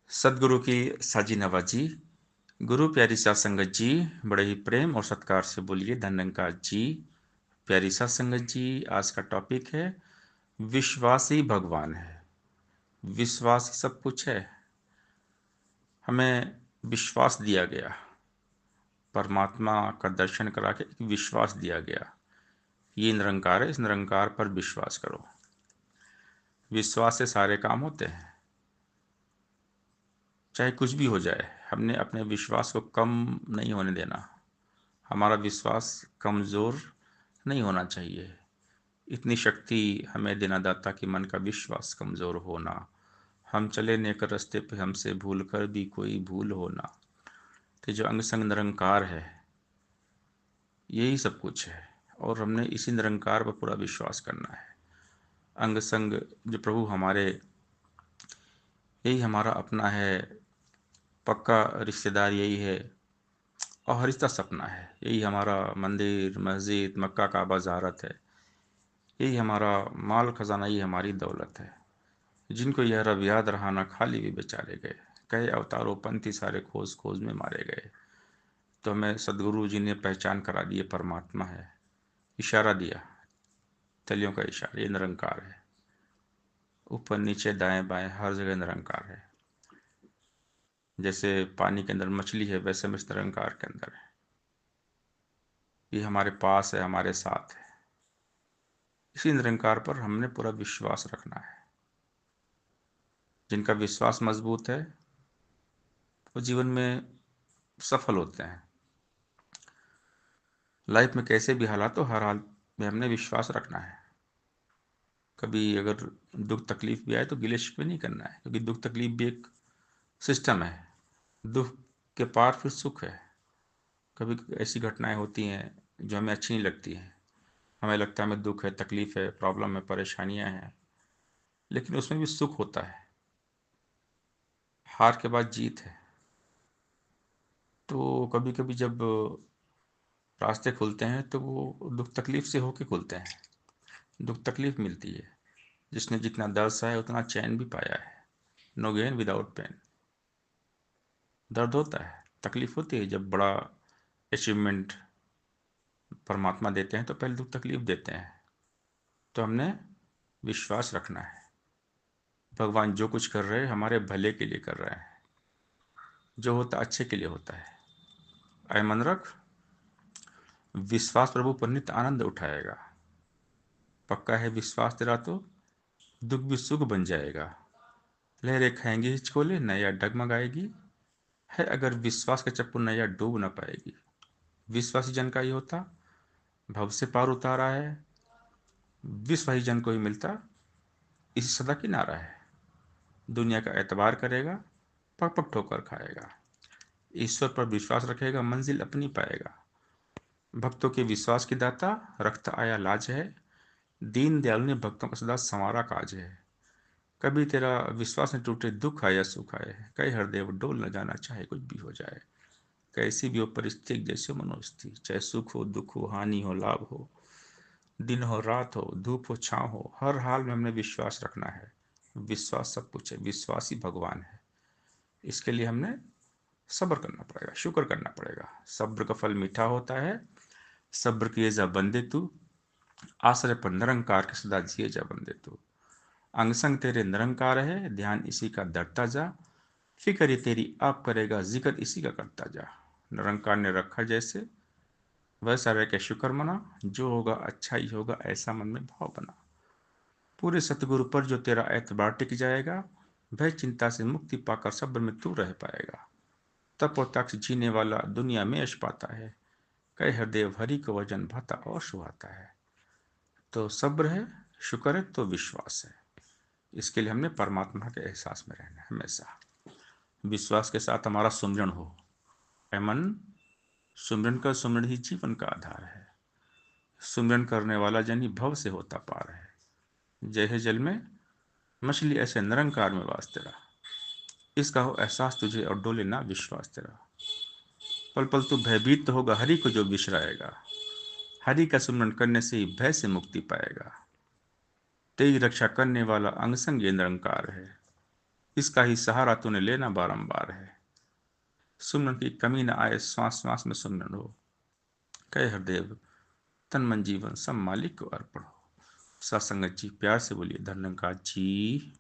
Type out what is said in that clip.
सदगुरु की साजी नवाजी। गुरु प्यारी साध संगत जी, बड़े ही प्रेम और सत्कार से बोलिए धन्यंकार जी। प्यारी साध संगत जी, आज का टॉपिक है विश्वास ही भगवान है। विश्वास ही सब कुछ है। हमें विश्वास दिया गया, परमात्मा का दर्शन करा के एक विश्वास दिया गया। ये निरंकार है, इस निरंकार पर विश्वास करो। विश्वास से सारे काम होते हैं, चाहे कुछ भी हो जाए। हमने अपने विश्वास को कम नहीं होने देना। हमारा विश्वास कमज़ोर नहीं होना चाहिए। इतनी शक्ति हमें देना दाता कि मन का विश्वास कमज़ोर होना। हम चले नेक रास्ते पे, हमसे भूल कर भी कोई भूल होना। तो जो अंग संग निरंकार है, यही सब कुछ है। और हमने इसी निरंकार पर पूरा विश्वास करना है। अंग संग जो प्रभु हमारे, यही हमारा अपना है, पक्का रिश्तेदार यही है और हरिश्ता सपना है। यही हमारा मंदिर मस्जिद मक्का काबा ज़ियारत है। यही हमारा माल खजाना, यही हमारी दौलत है। जिनको यह रब याद रहा ना खाली भी बेचारे गए, कहे अवतारों पंथी सारे खोज खोज में मारे गए। तो हमें सदगुरु जी ने पहचान करा दी, परमात्मा है। इशारा दिया, तलियों का इशारा, ये निरंकार है। ऊपर नीचे दाएं बाएं हर जगह निरंकार है। जैसे पानी के अंदर मछली है, वैसे हम इस निरंकार के अंदर है। ये हमारे पास है, हमारे साथ है। इसी निरंकार पर हमने पूरा विश्वास रखना है। जिनका विश्वास मजबूत है वो जीवन में सफल होते हैं। लाइफ में कैसे भी हालात हो, हर हाल में हमने विश्वास रखना है। कभी अगर दुख तकलीफ भी आए तो गिले शिकवे नहीं करना है, क्योंकि दुख तकलीफ भी एक सिस्टम है। दुख के पार फिर सुख है। कभी ऐसी घटनाएं होती हैं जो हमें अच्छी नहीं लगती हैं। हमें लगता है हमें दुख है, तकलीफ है, प्रॉब्लम है, परेशानियां हैं, लेकिन उसमें भी सुख होता है। हार के बाद जीत है। तो कभी कभी जब रास्ते खुलते हैं तो वो दुख तकलीफ से होके खुलते हैं। दुख तकलीफ मिलती है। जिसने जितना दर्द सहा है उतना चैन भी पाया है। No gain without pain. दर्द होता है, तकलीफ होती है। जब बड़ा अचीवमेंट परमात्मा देते हैं तो पहले दुख तकलीफ देते हैं। तो हमने विश्वास रखना है, भगवान जो कुछ कर रहे हैं हमारे भले के लिए कर रहे हैं। जो होता अच्छे के लिए होता है। आय मन रख, विश्वास प्रभु पर नित्य आनंद उठाएगा। पक्का है विश्वास तेरा तो दुख भी सुख बन जाएगा। लहरें खाएंगी हिचकोले, नैया डगमगाएगी। है अगर विश्वास का चप्पू, नैया डूब न पाएगी। विश्वासी जन का ये होता, भव से पार उतारा है। विश्व ही जन को ही मिलता, इसी सदा किनारा है। दुनिया का एतबार करेगा, पग पग ठोकर खाएगा। ईश्वर पर विश्वास रखेगा, मंजिल अपनी पाएगा। भक्तों के विश्वास की दाता, रखता आया लाज है। दीन दयालु ने भक्तों का सदा संवारा काज है। कभी तेरा विश्वास न टूटे, दुख आए या सुख आए। कई हृदय डोल न जाना, चाहे कुछ भी हो जाए। कैसी भी हो परिस्थिति, जैसे मनोस्थिति, चाहे सुख हो दुख हो, हानि हो लाभ हो, दिन हो रात हो, धूप हो छाँव हो, हर हाल में हमने विश्वास रखना है। विश्वास सब कुछ है, विश्वास ही भगवान है। इसके लिए हमने सब्र करना पड़ेगा, शुक्र करना पड़ेगा। सब्र का फल मीठा होता है। सब्र किए जा बंदे तू, आश्रय पर निरंकार के सदा जिए जा बंदे तू। अंग संग तेरे निरंकार है, ध्यान इसी का धरता जा। फिक्र ये तेरी आप करेगा, जिक्र इसी का करता जा। निरंकार ने रखा जैसे, वैसा रह के शुक्र मना। जो होगा अच्छा ही होगा, ऐसा मन में भाव बना। पूरे सतगुरु पर जो तेरा एतबार टिक जाएगा, भय चिंता से मुक्ति पाकर सब्र में तू रह पाएगा। तप और तप से जीने वाला दुनिया में यश पाता है। कई हृदय हरि को वजन भाता और सुहाता है। तो सब्र है, शुक्र है, तो विश्वास है। इसके लिए हमने परमात्मा के एहसास में रहना है हमेशा। विश्वास के साथ हमारा सुमिरन हो। ऐ मन, सुमिरन का सुमिरन ही जीवन का आधार है। सुमिरन करने वाला जन ही भव से होता पार है। जय है जल में मछली, ऐसे निरंकार में वास तेरा। इसका हो एहसास तुझे और डोले ना विश्वास तेरा। पल पल तू भयभीत तो होगा, हरि को जो बिसराएगा। हरि का सुमिरन करने से ही भय से मुक्ति पाएगा। तेरी रक्षा करने वाला अंग संग ये निरंकार है। इसका ही सहारा तूने लेना बारंबार है। सुमरन की कमी न आए, श्वास श्वास में सुमरन हो। कहे हरदेव तन मन जीवन सब मालिक को अर्पण हो। सत्संगत जी प्यार से बोलिए धन्यवाद जी।